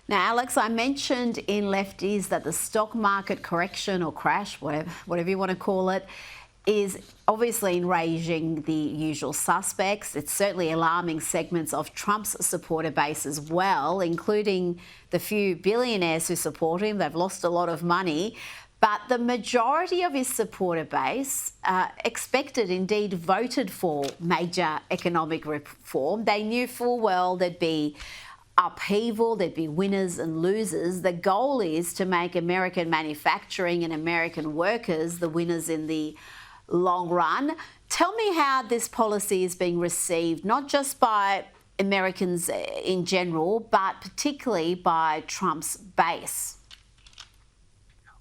Now, Alex, I mentioned in Lefties that the stock market correction or crash, whatever you want to call it, is obviously enraging the usual suspects. It's certainly alarming segments of Trump's supporter base as well, including the few billionaires who support him. They've lost a lot of money. But the majority of his supporter base expected, indeed voted for major economic reform. They knew full well there'd be upheaval, there'd be winners and losers. The goal is to make American manufacturing and American workers the winners in the long run. Tell me how this policy is being received, not just by Americans in general, but particularly by Trump's base.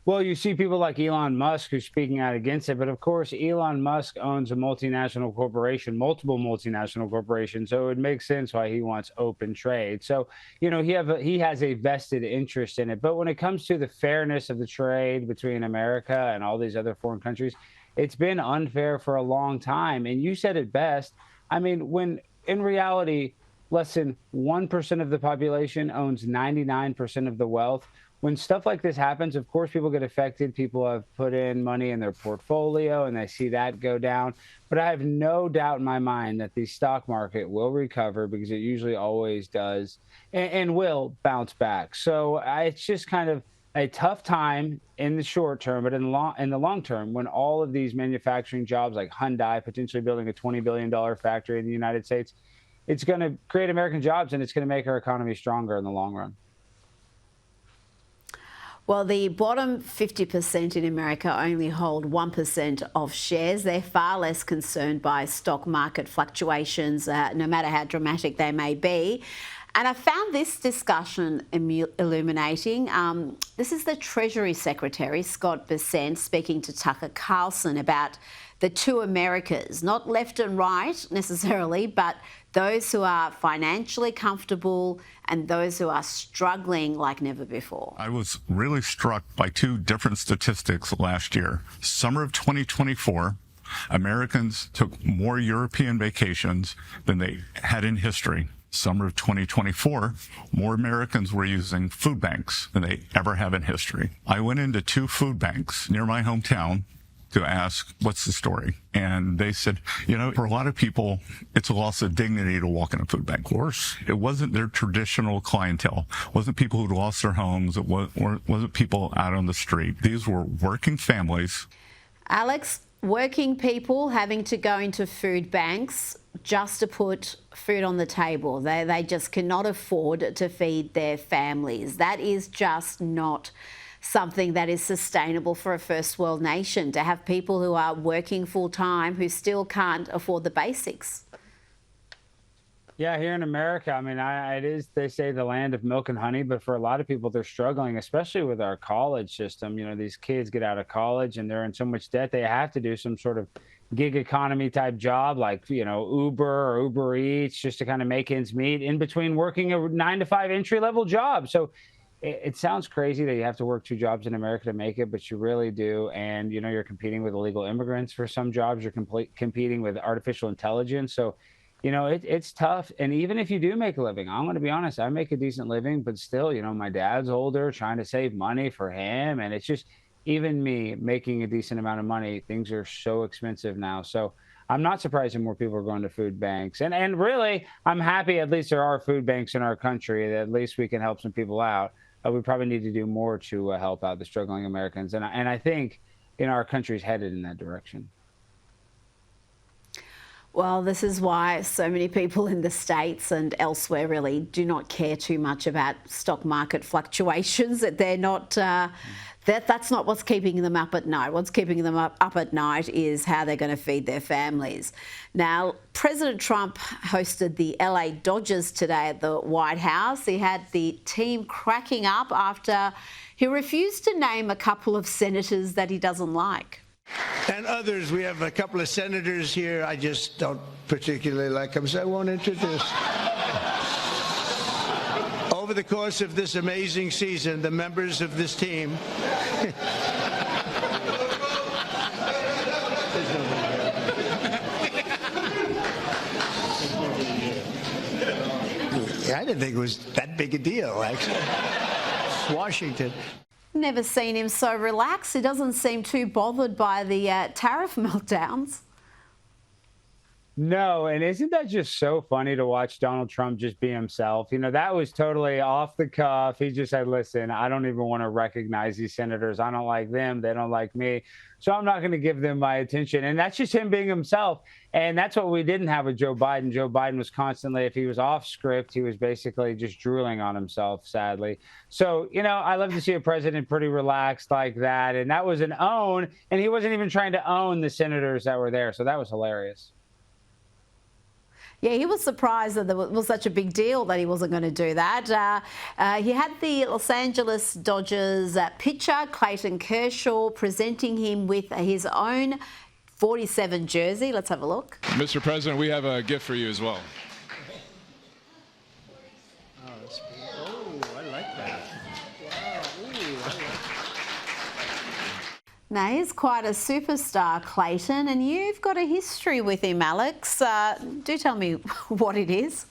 Well, you see people like Elon Musk who's speaking out against it. But of course, Elon Musk owns a multinational corporation, multiple multinational corporations. So it makes sense why he wants open trade. So, you know, he has a vested interest in it. But when it comes to the fairness of the trade between America and all these other foreign countries, it's been unfair for a long time. And you said it best. I mean, when in reality, less than 1% of the population owns 99% of the wealth. When stuff like this happens, of course, people get affected. People have put in money in their portfolio and they see that go down. But I have no doubt in my mind that the stock market will recover, because it usually always does, and will bounce back. So it's just kind of a tough time in the short term, but in the long term, when all of these manufacturing jobs like Hyundai potentially building a $20 billion factory in the United States, it's going to create American jobs and it's going to make our economy stronger in the long run. Well, the bottom 50% in America only hold 1% of shares. They're far less concerned by stock market fluctuations, no matter how dramatic they may be. And I found this discussion illuminating. This is the Treasury Secretary, Scott Bessent, speaking to Tucker Carlson about the two Americas, not left and right necessarily, but those who are financially comfortable and those who are struggling like never before. I was really struck by two different statistics last year. Summer of 2024, Americans took more European vacations than they had in history. Summer of 2024, more Americans were using food banks than they ever have in history. I went into two food banks near my hometown to ask, what's the story? And they said, you know, for a lot of people, it's a loss of dignity to walk in a food bank. Of course, it wasn't their traditional clientele. It wasn't people who'd lost their homes. It wasn't people out on the street. These were working families. Alex, working people having to go into food banks just to put food on the table. They just cannot afford to feed their families. That is just not something that is sustainable for a first world nation, to have people who are working full time who still can't afford the basics. Yeah, here in America, I mean, it is, they say, the land of milk and honey, but for a lot of people, they're struggling, especially with our college system. You know, these kids get out of college and they're in so much debt, they have to do some sort of gig economy type job, like, you know, Uber or Uber Eats, just to kind of make ends meet in between working a 9-to-5 entry-level job. So it sounds crazy that you have to work two jobs in America to make it, but you really do. And, you know, you're competing with illegal immigrants for some jobs. You're competing with artificial intelligence. So, you know, it's tough. And even if you do make a living, I'm going to be honest, I make a decent living, but still, you know, my dad's older, trying to save money for him. And it's just, even me making a decent amount of money, things are so expensive now. So I'm not surprised that more people are going to food banks. And really, I'm happy at least there are food banks in our country, that at least we can help some people out. We probably need to do more to help out the struggling Americans. And I think, you know, our country's headed in that direction. Well, this is why so many people in the States and elsewhere really do not care too much about stock market fluctuations. They're not, that's not what's keeping them up at night. What's keeping them up at night is how they're going to feed their families. Now, President Trump hosted the LA Dodgers today at the White House. He had the team cracking up after he refused to name a couple of senators that he doesn't like. And others, we have a couple of senators here I just don't particularly like them, so I won't introduce. Over the course of this amazing season, the members of this team I didn't think it was that big a deal, actually. It's Washington. Never seen him so relaxed. He doesn't seem too bothered by the tariff meltdowns. No, and isn't that just so funny to watch Donald Trump just be himself? You know, that was totally off the cuff. He just said, listen, I don't even want to recognize these senators. I don't like them. They don't like me. So I'm not going to give them my attention. And that's just him being himself. And that's what we didn't have with Joe Biden. Joe Biden was constantly, if he was off script, he was basically just drooling on himself, sadly. So, you know, I love to see a president pretty relaxed like that. And that was an own. And he wasn't even trying to own the senators that were there. So that was hilarious. Yeah, he was surprised that it was such a big deal that he wasn't going to do that. He had the Los Angeles Dodgers pitcher, Clayton Kershaw, presenting him with his own 47 jersey. Let's have a look. Mr. President, we have a gift for you as well. Oh, I like that. Now, he's quite a superstar, Clayton, and you've got a history with him, Alex. Do tell me what it is.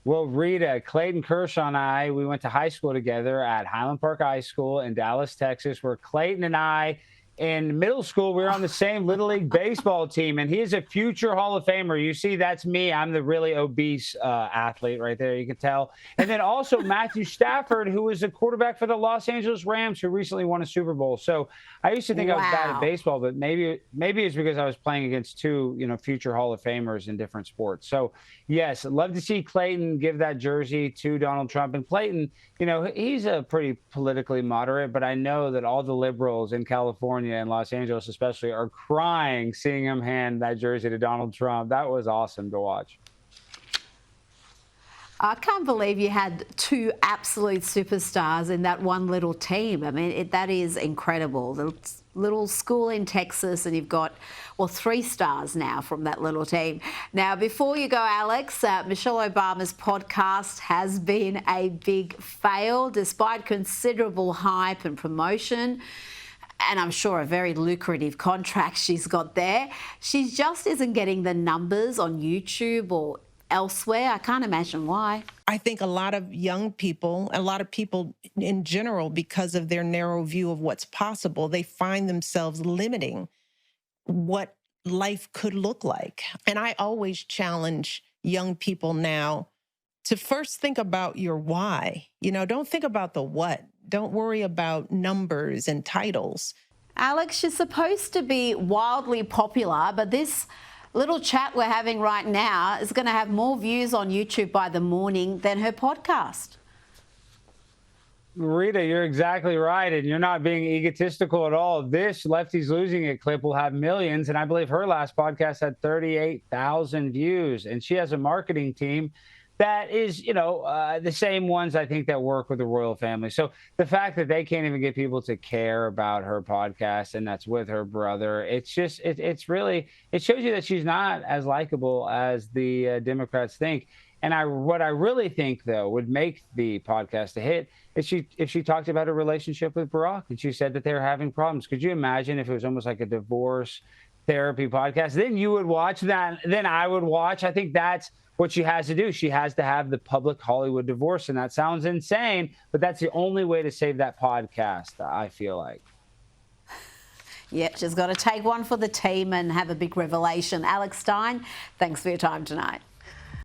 Well, Rita, Clayton Kershaw and I, we went to high school together at Highland Park High School in Dallas, Texas, where Clayton and I, in middle school, we were on the same Little League baseball team, and he is a future Hall of Famer. You see, that's me. I'm the really obese athlete right there, you can tell. And then also Matthew Stafford, who was a quarterback for the Los Angeles Rams, who recently won a Super Bowl. So I used to think I was bad at baseball, but maybe it's because I was playing against two, you know, future Hall of Famers in different sports. So, yes, I'd love to see Clayton give that jersey to Donald Trump. And Clayton, you know, he's a pretty politically moderate, but I know that all the liberals in California and Los Angeles especially are crying seeing him hand that jersey to Donald Trump. That was awesome to watch. I can't believe you had two absolute superstars in that one little team. I mean, that is incredible. The little school in Texas, and you've got, well, 3 stars now from that little team. Now, before you go, Alex, Michelle Obama's podcast has been a big fail, despite considerable hype and promotion. And I'm sure a very lucrative contract she's got there. She just isn't getting the numbers on YouTube or elsewhere. I can't imagine why. I think a lot of young people, a lot of people in general, because of their narrow view of what's possible, they find themselves limiting what life could look like. And I always challenge young people now to first think about your why. You know, don't think about the what. Don't worry about numbers and titles. Alex, she's supposed to be wildly popular, but this little chat we're having right now is going to have more views on YouTube by the morning than her podcast. Rita, you're exactly right, and you're not being egotistical at all. This Lefty's Losing It clip will have millions, and I believe her last podcast had 38,000 views, and she has a marketing team that is, you know, the same ones I think that work with the royal family. So the fact that they can't even get people to care about her podcast, and that's with her brother, it's just, it's really, it shows you that she's not as likable as the Democrats think. And what I really think, though, would make the podcast a hit is if she talked about her relationship with Barack, and she said that they were having problems. Could you imagine if it was almost like a divorce therapy podcast? Then you would watch that. Then I would watch. I think that's what she has to do. She has to have the public Hollywood divorce. And that sounds insane, but that's the only way to save that podcast, I feel like. Yep, she's got to take one for the team and have a big revelation. Alex Stein, thanks for your time tonight.